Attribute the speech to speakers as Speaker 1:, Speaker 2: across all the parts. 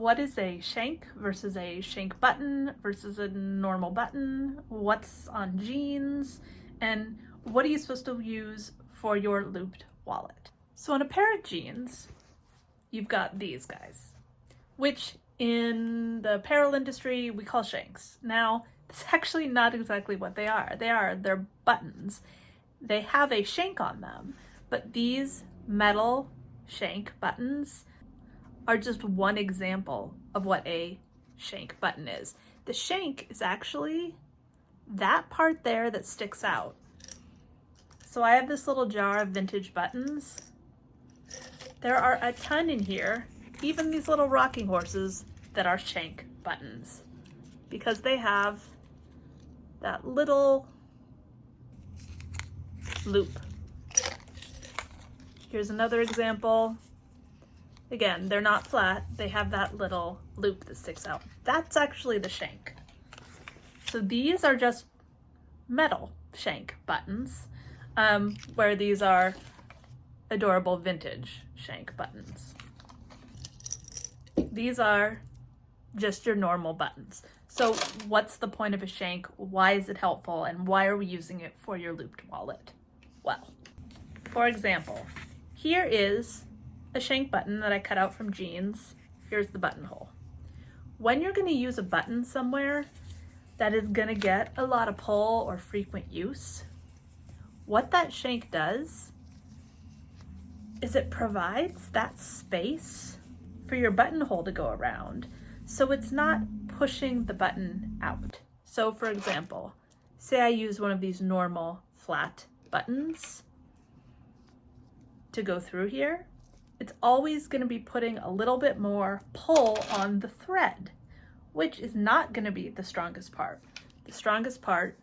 Speaker 1: What is a shank versus a shank button versus a normal button? What's on jeans? And what are you supposed to use for your looped wallet? So on a pair of jeans, you've got these guys, which in the apparel industry we call shanks. Now, it's actually not exactly what they are. They're buttons. They have a shank on them, but these metal shank buttons are just one example of what a shank button is. The shank is actually that part there that sticks out. So I have this little jar of vintage buttons. There are a ton in here, even these little rocking horses that are shank buttons, because they have that little loop. Here's another example. Again, they're not flat, they have that little loop that sticks out. That's actually the shank. So these are just metal shank buttons, where these are adorable vintage shank buttons. These are just your normal buttons. So what's the point of a shank? Why is it helpful? And why are we using it for your looped wallet? Well, for example, here is a shank button that I cut out from jeans. Here's the buttonhole. When you're going to use a button somewhere that is going to get a lot of pull or frequent use, what that shank does is it provides that space for your buttonhole to go around, so it's not pushing the button out. So for example, say I use one of these normal flat buttons to go through here, it's always going to be putting a little bit more pull on the thread, which is not going to be the strongest part. The strongest part,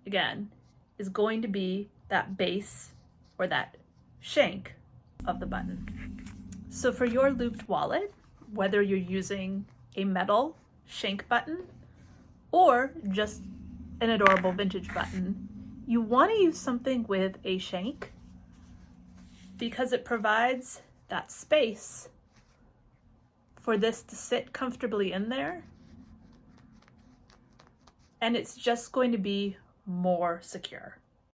Speaker 1: again, is going to be that base or that shank of the button. So for your looped wallet, whether you're using a metal shank button or just an adorable vintage button, you want to use something with a shank because it provides that space for this to sit comfortably in there, and it's just going to be more secure.